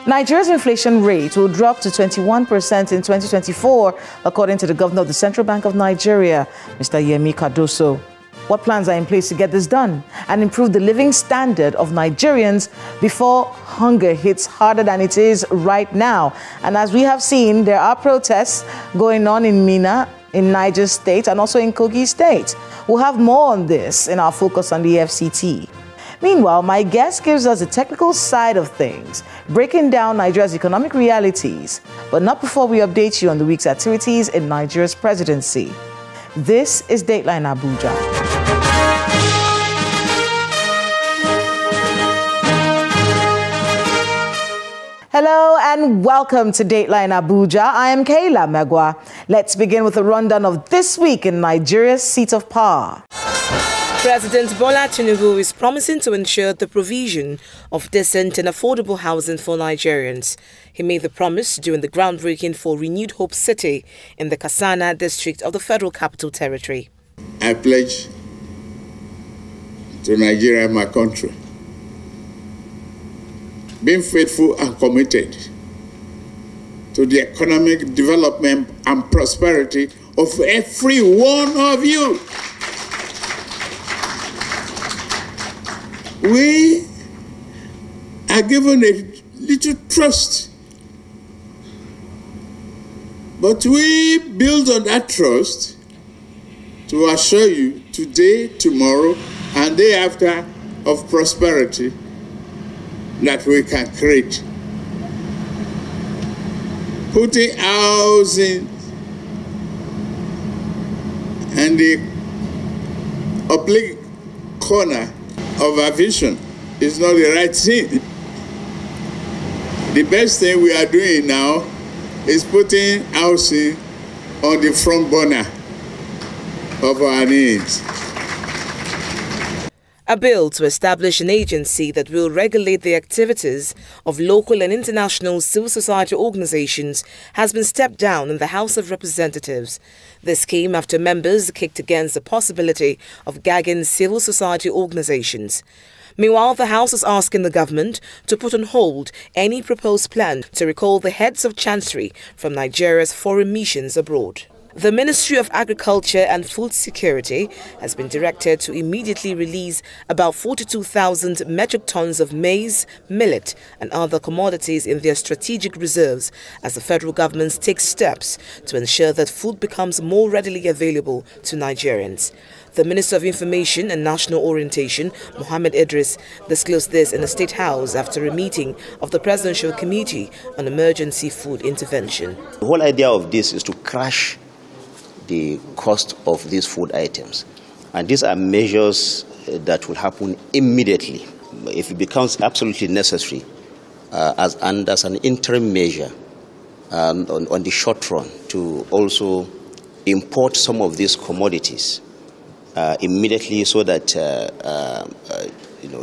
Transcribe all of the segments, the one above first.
Nigeria's inflation rate will drop to 21% in 2024, according to the governor of the Central Bank of Nigeria, Mr. Onyekpere. What plans are in place to get this done and improve the living standard of Nigerians before hunger hits harder than it is right now? And as we have seen, there are protests going on in Minna, in Niger State, and also in Kogi State. We'll have more on this in our focus on the FCT. Meanwhile, my guest gives us the technical side of things, breaking down Nigeria's economic realities, but not before we update you on the week's activities in Nigeria's presidency. This is Dateline Abuja. Hello and welcome to Dateline Abuja. I am Kayla Megwa. Let's begin with a rundown of this week in Nigeria's seat of power. President Bola Tinubu is promising to ensure the provision of decent and affordable housing for Nigerians. He made the promise during the groundbreaking for Renewed Hope City in the Kasana district of the Federal Capital Territory. I pledge to Nigeria, my country, being faithful and committed to the economic development and prosperity of every one of you. We are given a little trust, but we build on that trust to assure you today, tomorrow, and day after of prosperity that we can create. Putting housing and the oblique corner of our vision is not the right thing. The best thing we are doing now is putting housing on the front burner of our needs. A bill to establish an agency that will regulate the activities of local and international civil society organizations has been stepped down in the House of Representatives. This came after members kicked against the possibility of gagging civil society organizations. Meanwhile, the House is asking the government to put on hold any proposed plan to recall the heads of chancery from Nigeria's foreign missions abroad. The Ministry of Agriculture and Food Security has been directed to immediately release about 42,000 metric tons of maize, millet and other commodities in their strategic reserves as the federal government takes steps to ensure that food becomes more readily available to Nigerians. The Minister of Information and National Orientation, Mohammed Idris, disclosed this in the State House after a meeting of the Presidential Committee on Emergency Food Intervention. The whole idea of this is to crash the cost of these food items. And these are measures that will happen immediately if it becomes absolutely necessary as an interim measure on the short run to also import some of these commodities immediately so that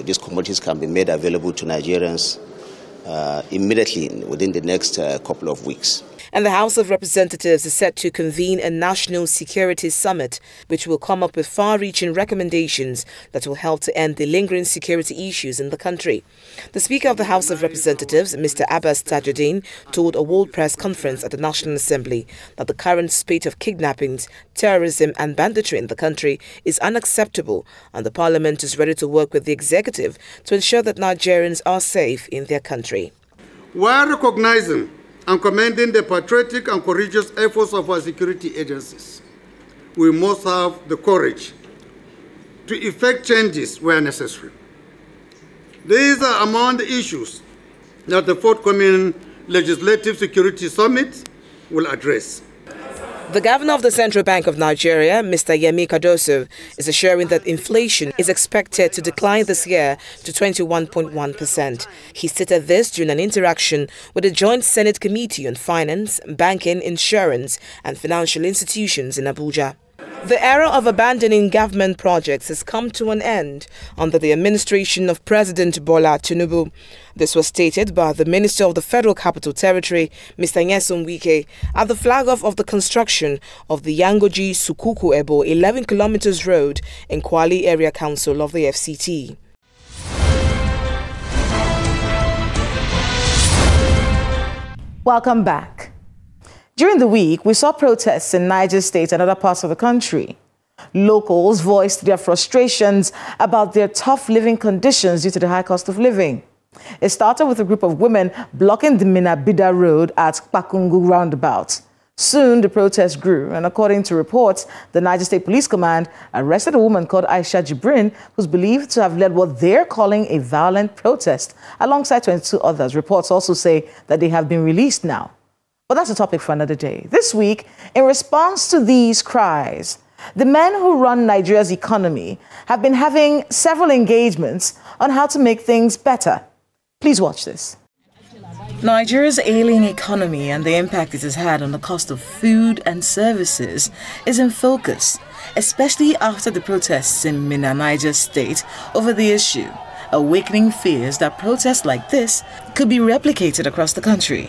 these commodities can be made available to Nigerians immediately within the next couple of weeks. And the House of Representatives is set to convene a national security summit, which will come up with far-reaching recommendations that will help to end the lingering security issues in the country. The Speaker of the House of Representatives, Mr. Abbas Tajuddin, told a World Press Conference at the National Assembly that the current spate of kidnappings, terrorism and banditry in the country is unacceptable, and the Parliament is ready to work with the executive to ensure that Nigerians are safe in their country. While recognizing and commending the patriotic and courageous efforts of our security agencies, we must have the courage to effect changes where necessary. These are among the issues that the forthcoming Legislative Security Summit will address. The governor of the Central Bank of Nigeria, Mr. Onyekpere, is assuring that inflation is expected to decline this year to 21.1%. He stated this during an interaction with the Joint Senate Committee on Finance, Banking, Insurance and Financial Institutions in Abuja. The era of abandoning government projects has come to an end under the administration of President Bola Tinubu. This was stated by the Minister of the Federal Capital Territory, Mr. Nyesom Wike, at the flag-off of the construction of the Yangoji-Sukuku-Ebo 11 kilometers road in Kwali Area Council of the FCT. Welcome back. During the week, we saw protests in Niger State and other parts of the country. Locals voiced their frustrations about their tough living conditions due to the high cost of living. It started with a group of women blocking the Minabida Road at Pakungu roundabout. Soon, the protest grew, and according to reports, the Niger State Police Command arrested a woman called Aisha Jibrin, who's believed to have led what they're calling a violent protest, alongside 22 others. Reports also say that they have been released now. But that's a topic for another day. This week, in response to these cries, the men who run Nigeria's economy have been having several engagements on how to make things better. Please watch this. Nigeria's ailing economy and the impact it has had on the cost of food and services is in focus, especially after the protests in Minna, Niger State over the issue, awakening fears that protests like this could be replicated across the country.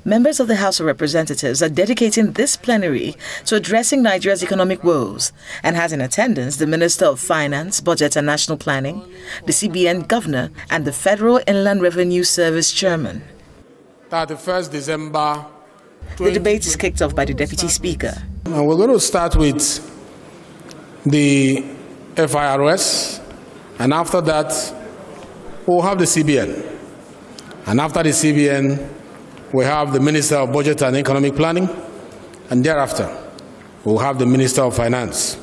Members of the House of Representatives are dedicating this plenary to addressing Nigeria's economic woes and has in attendance the Minister of Finance, Budget and National Planning, the CBN Governor and the Federal Inland Revenue Service Chairman. 31st December. The debate is kicked off by the Deputy Speaker. We're going to start with the FIRS, and after that we'll have the CBN. And after the CBN, we have the Minister of Budget and Economic Planning, and thereafter, we'll have the Minister of Finance.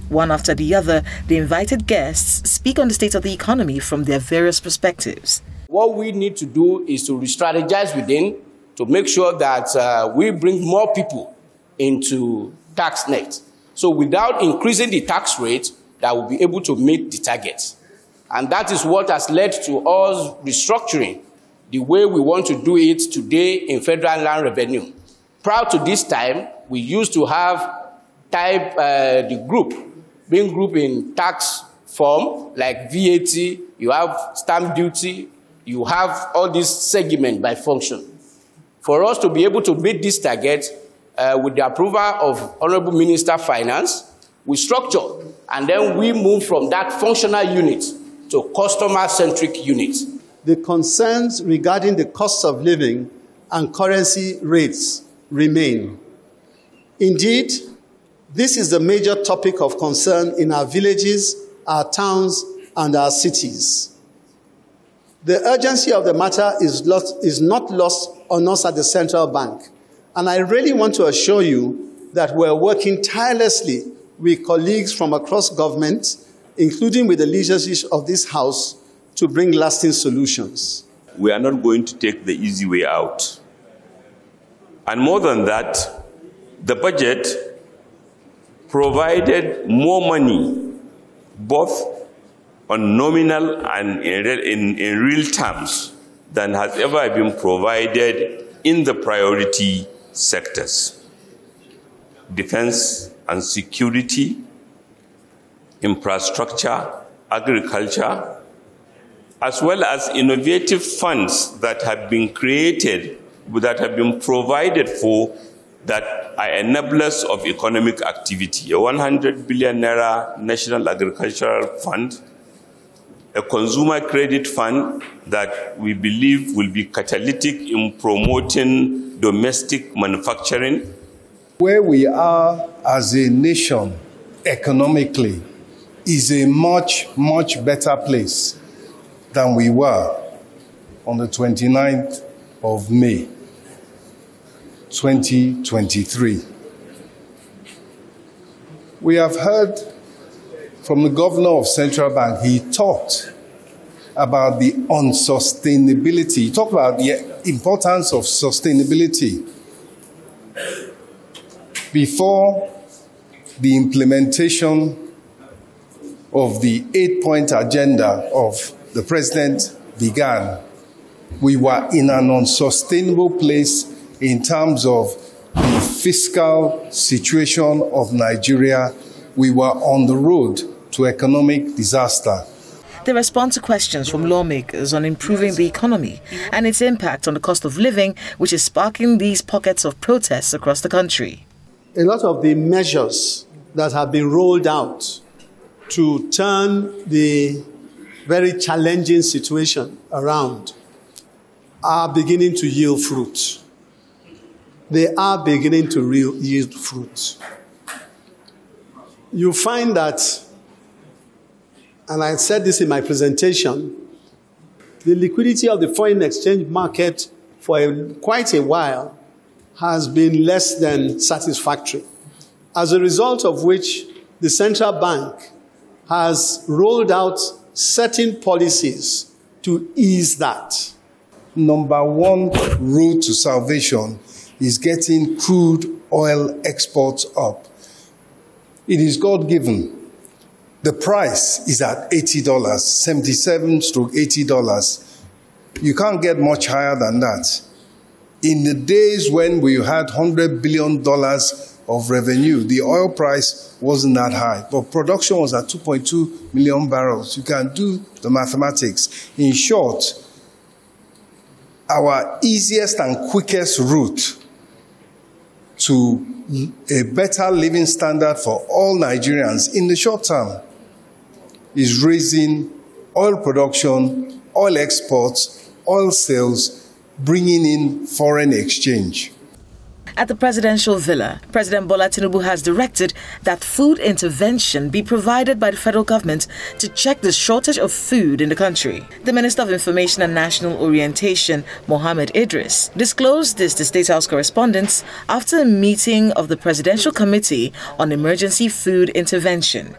One after the other, the invited guests speak on the state of the economy from their various perspectives. What we need to do is to re-strategize within to make sure that we bring more people into tax net. So without increasing the tax rate, that will be able to meet the targets. And that is what has led to us restructuring the way we want to do it today in federal land revenue. Prior to this time, we used to have the group, being grouped in tax form, like VAT, you have stamp duty, you have all these segments by function. For us to be able to meet this target, with the approval of Honorable Minister of Finance, we structure, and then we move from that functional unit to customer-centric unit. The concerns regarding the cost of living and currency rates remain. Indeed, this is the major topic of concern in our villages, our towns, and our cities. The urgency of the matter is not lost on us at the Central Bank, and I really want to assure you that we're working tirelessly with colleagues from across government, including with the leadership of this House, to bring lasting solutions. We are not going to take the easy way out. And more than that, the budget provided more money, both on nominal and in real terms, than has ever been provided in the priority sectors: defense and security, infrastructure, agriculture, as well as innovative funds that have been created, that have been provided for, that are enablers of economic activity. A 100 billion naira National Agricultural Fund, a consumer credit fund that we believe will be catalytic in promoting domestic manufacturing. Where we are as a nation economically is a much, much better place than we were on the 29th of May, 2023. We have heard from the governor of Central Bank. He talked about the unsustainability. He talked about the importance of sustainability before the implementation of the 8-point agenda of the president began. We were in an unsustainable place in terms of the fiscal situation of Nigeria. We were on the road to economic disaster. They respond to questions from lawmakers on improving the economy and its impact on the cost of living, which is sparking these pockets of protests across the country. A lot of the measures that have been rolled out to turn the very challenging situation around are beginning to yield fruit. They are beginning to yield fruit. You find that, and I said this in my presentation, the liquidity of the foreign exchange market for quite a while has been less than satisfactory, as a result of which the central bank has rolled out certain policies to ease that. Number one road to salvation is getting crude oil exports up. It is God-given. The price is at $80, $77-$80. You can't get much higher than that. In the days when we had $100 billion of revenue, the oil price wasn't that high, but production was at 2.2 million barrels. You can do the mathematics. In short, our easiest and quickest route to a better living standard for all Nigerians in the short term is raising oil production, oil exports, oil sales, bringing in foreign exchange. At the presidential villa, President Bola Tinubu has directed that food intervention be provided by the federal government to check the shortage of food in the country. The Minister of Information and National Orientation, Mohammed Idris, disclosed this to State House correspondents after a meeting of the Presidential Committee on Emergency Food Intervention.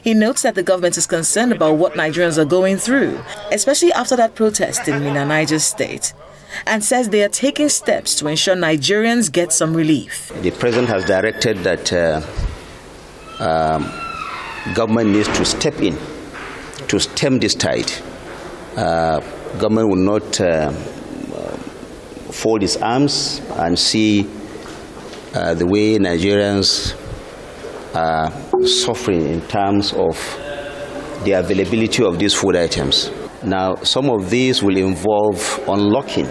He notes that the government is concerned about what Nigerians are going through, especially after that protest in Minna, Niger State, and says they are taking steps to ensure Nigerians get some relief. The president has directed that government needs to step in to stem this tide. Government will not fold its arms and see the way Nigerians are suffering in terms of the availability of these food items. Now, some of these will involve unlocking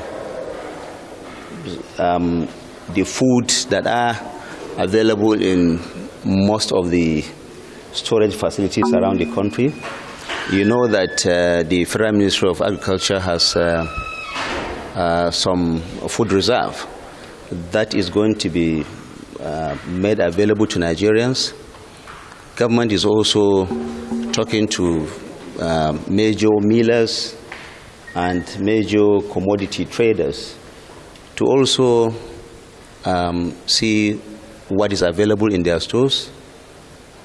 the food that are available in most of the storage facilities around the country. You know that the Federal Ministry of Agriculture has some food reserve that is going to be made available to Nigerians. Government is also talking to major millers and major commodity traders to also see what is available in their stores,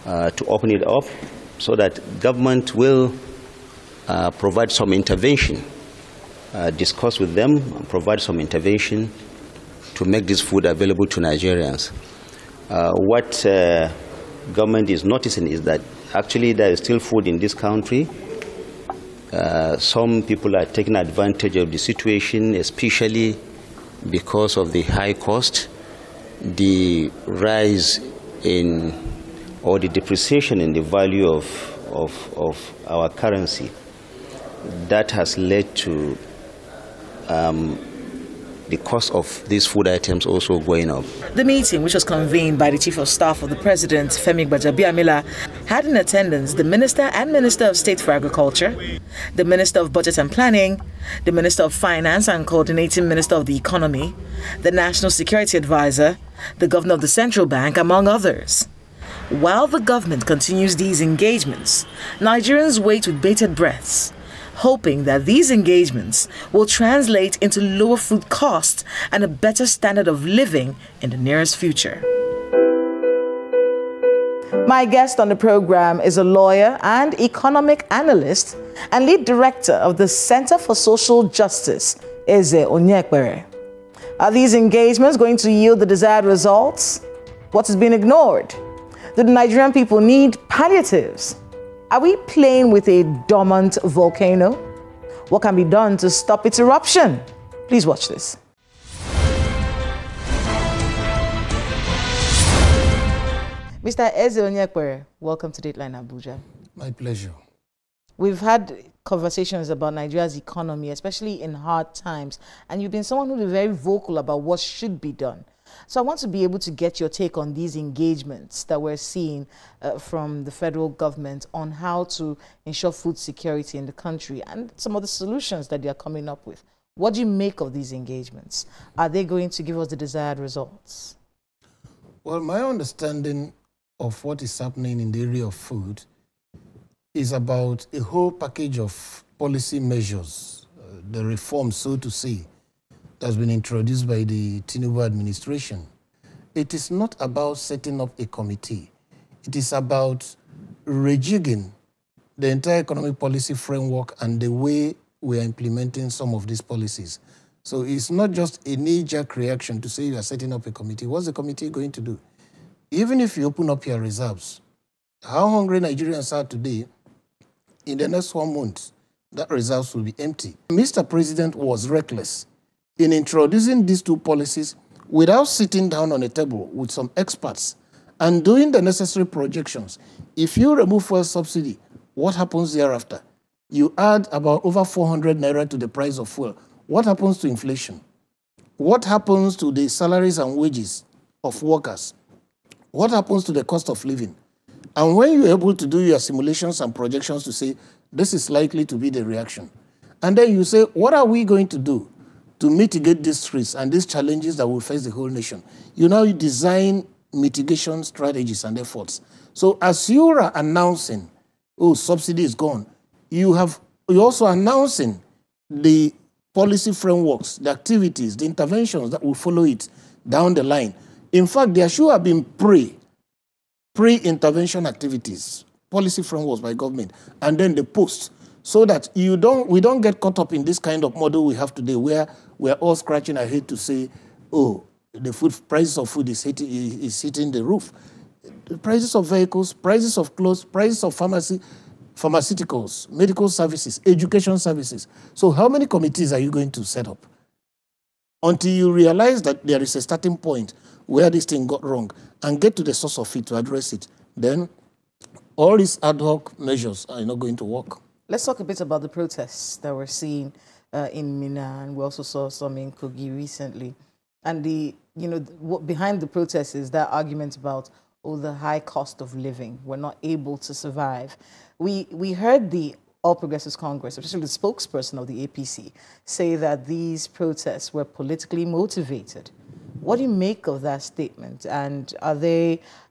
to open it up so that government will provide some intervention, discuss with them and provide some intervention to make this food available to Nigerians. What government is noticing is that actually there is still food in this country. Some people are taking advantage of the situation, especially because of the high cost, the rise in or the depreciation in the value of our currency. That has led to the cost of these food items also going up. The meeting, which was convened by the Chief of Staff of the President, Femi Gbajabiamila, had in attendance the Minister and Minister of State for Agriculture, the Minister of Budget and Planning, the Minister of Finance and Coordinating Minister of the Economy, the National Security Advisor, the Governor of the Central Bank, among others. While the government continues these engagements, Nigerians wait with bated breaths, hoping that these engagements will translate into lower food costs and a better standard of living in the nearest future. My guest on the program is a lawyer and economic analyst and lead director of the Center for Social Justice, Onyekpere. Are these engagements going to yield the desired results? What has been ignored? Do the Nigerian people need palliatives? Are we playing with a dormant volcano? What can be done to stop its eruption? Please watch this. Mr. Onyekpere, welcome to Dateline Abuja. My pleasure. We've had conversations about Nigeria's economy, especially in hard times, and you've been someone who's been very vocal about what should be done. So I want to be able to get your take on these engagements that we're seeing from the federal government on how to ensure food security in the country and some of the solutions that they are coming up with. What do you make of these engagements? Are they going to give us the desired results? Well, my understanding of what is happening in the area of food is about a whole package of policy measures, the reform, so to say, that's been introduced by the Tinubu administration. It is not about setting up a committee. It is about rejigging the entire economic policy framework and the way we are implementing some of these policies. So it's not just a knee-jerk reaction to say you are setting up a committee. What's the committee going to do? Even if you open up your reserves, how hungry Nigerians are today, in the next 1 month, that reserves will be empty. Mr. President was reckless in introducing these two policies without sitting down on a table with some experts and doing the necessary projections. If you remove fuel subsidy, what happens thereafter? You add about over 400 naira to the price of fuel. What happens to inflation? What happens to the salaries and wages of workers? What happens to the cost of living? And when you're able to do your simulations and projections to say, this is likely to be the reaction, and then you say, what are we going to do to mitigate these risks and these challenges that will face the whole nation? You now design mitigation strategies and efforts. So as you are announcing, oh, subsidy is gone, you're also announcing the policy frameworks, the activities, the interventions that will follow it down the line. In fact, there should have been pre-intervention activities, policy frameworks by government, and then the post, so that we don't get caught up in this kind of model we have today, where we're all scratching our head to say, oh, the food prices of food is hitting the roof. The prices of vehicles, prices of clothes, prices of pharmaceuticals, medical services, education services. So how many committees are you going to set up? Until you realize that there is a starting point where this thing got wrong and get to the source of it to address it, then all these ad hoc measures are not going to work. Let's talk a bit about the protests that we're seeing in Minna, and we also saw some in Kogi recently. And what behind the protests is that argument about, oh, the high cost of living. We're not able to survive. We heard the All Progressives Congress, especially the spokesperson of the APC, say that these protests were politically motivated. What do you make of that statement? And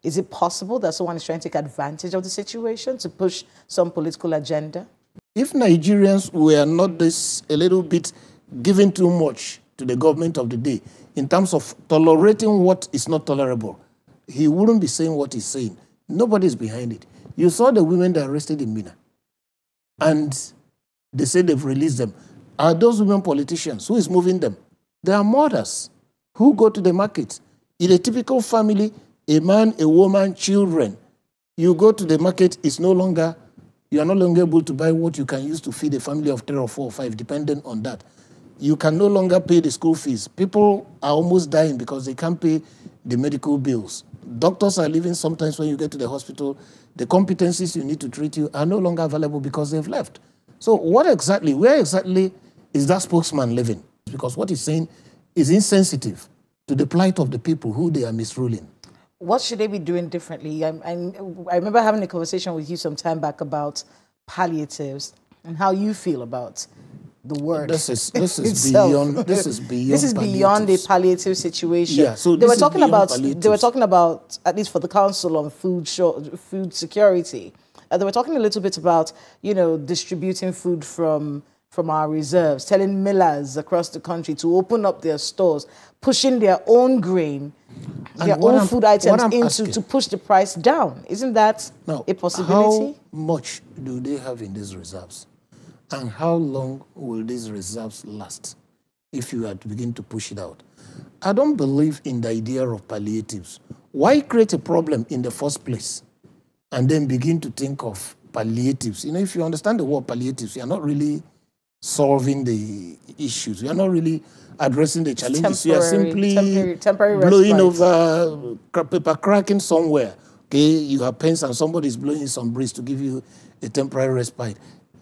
is it possible that someone is trying to take advantage of the situation to push some political agenda? If Nigerians were not a little bit giving too much to the government of the day in terms of tolerating what is not tolerable, he wouldn't be saying what he's saying. Nobody's behind it. You saw the women that arrested in Minna, and they say they've released them. Are those women politicians? Who is moving them? They are mothers who go to the market. In a typical family, a man, a woman, children, you go to the market, you are no longer able to buy what you can use to feed a family of 3 or 4 or 5, depending on that. You can no longer pay the school fees. People are almost dying because they can't pay the medical bills. Doctors are leaving sometimes when you get to the hospital. The competencies you need to treat you are no longer available because they've left. So where exactly is that spokesman living? Because what he's saying is insensitive to the plight of the people who they are misruling. What should they be doing differently? I remember having a conversation with you some time back about palliatives and how you feel about the word. This is beyond a palliative situation. Yeah, so they were talking about, at least for the Council on Food Security, they were talking a little bit about, distributing food from our reserves, telling millers across the country to open up their stores, pushing their own grain, their own food items to push the price down. Isn't that a possibility? How much do they have in these reserves? And how long will these reserves last if you are to begin to push it out? I don't believe in the idea of palliatives. Why create a problem in the first place and then begin to think of palliatives? If you understand the word palliatives, you are not really solving the issues. You are not really addressing the challenges. You are simply temporary blowing over, paper cracking somewhere. Okay, you have pens and somebody is blowing some breeze to give you a temporary respite.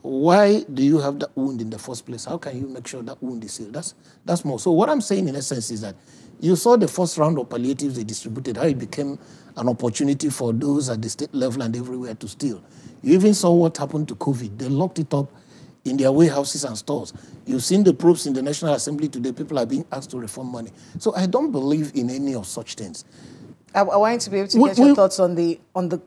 why do you have that wound in the first place? How can you make sure that wound is healed? That's more. So what I'm saying in essence is that you saw the first round of palliatives they distributed, how it became an opportunity for those at the state level and everywhere to steal. You even saw what happened to COVID. They locked it up in their warehouses and stores. You've seen the proofs in the National Assembly today. People are being asked to refund money. So I don't believe in any of such things. I want you to be able to get your thoughts on the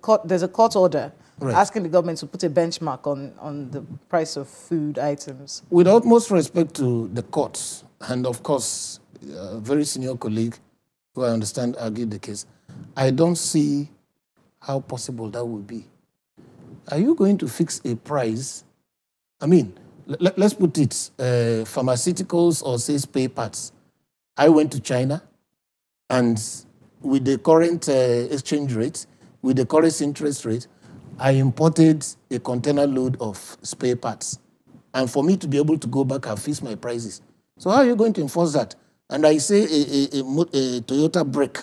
court. There's a court order asking the government to put a benchmark on the price of food items. With utmost respect to the courts, and of course, a very senior colleague who I understand argued the case, I don't see how possible that would be. Are you going to fix a price? I mean, let's put it, pharmaceuticals or say spare parts. I went to China, and with the current exchange rate, with the current interest rate, I imported a container load of spare parts. And for me to be able to go back and fix my prices. So how are you going to enforce that? And I say a Toyota brake,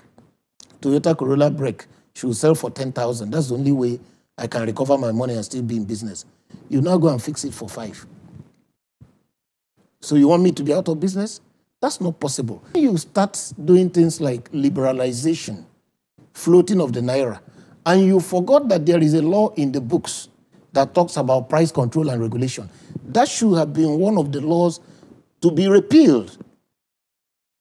Toyota Corolla brake, should sell for 10,000. That's the only way I can recover my money and still be in business. You now go and fix it for 5. So you want me to be out of business? That's not possible. You start doing things like liberalization, floating of the naira, and you forgot that there is a law in the books that talks about price control and regulation. That should have been one of the laws to be repealed,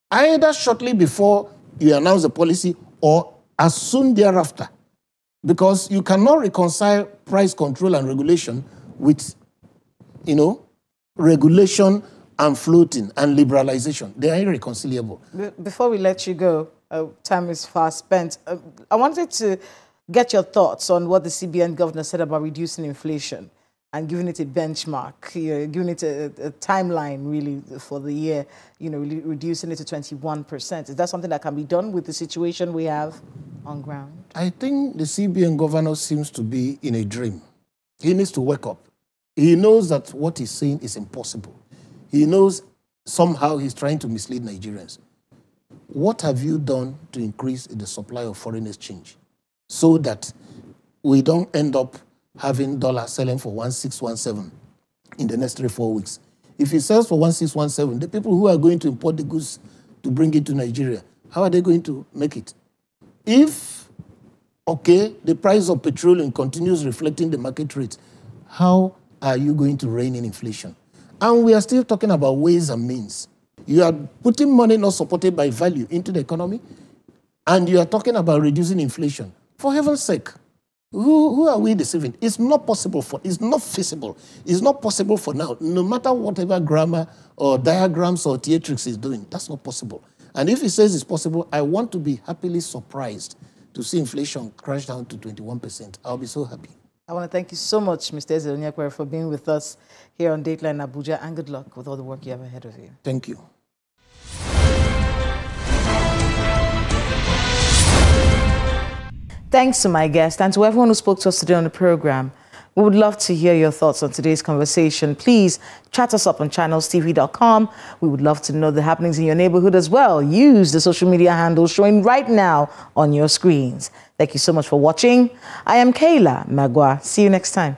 either shortly before you announce the policy or as soon thereafter, because you cannot reconcile price control and regulation with, regulation and floating and liberalization. They are irreconcilable. Before we let you go, time is fast spent. I wanted to get your thoughts on what the CBN governor said about reducing inflation and giving it a benchmark, giving it a timeline, really, for the year, reducing it to 21%. Is that something that can be done with the situation we have on ground? I think the CBN governor seems to be in a dream. He needs to wake up. He knows that what he's saying is impossible. He knows somehow he's trying to mislead Nigerians. What have you done to increase the supply of foreign exchange so that we don't end up having dollar selling for 1617 in the next 3-4 weeks? If it sells for 1617, the people who are going to import the goods to bring it to Nigeria, how are they going to make it? If, the price of petroleum continues reflecting the market rate, how are you going to rein in inflation? And we are still talking about ways and means. You are putting money not supported by value into the economy, and you are talking about reducing inflation. For heaven's sake, who are we deceiving? It's not possible it's not feasible. It's not possible for now, no matter whatever grammar or diagrams or theatrics is doing. That's not possible. And if he says it's possible, I want to be happily surprised to see inflation crash down to 21%. I'll be so happy. I want to thank you so much, Mr. Onyekpere, for being with us here on Dateline Abuja, and good luck with all the work you have ahead of you. Thank you. Thanks to my guest and to everyone who spoke to us today on the program. We would love to hear your thoughts on today's conversation. Please chat us up on channelstv.com. We would love to know the happenings in your neighborhood as well. Use the social media handles showing right now on your screens. Thank you so much for watching. I am Kayla Magwa. See you next time.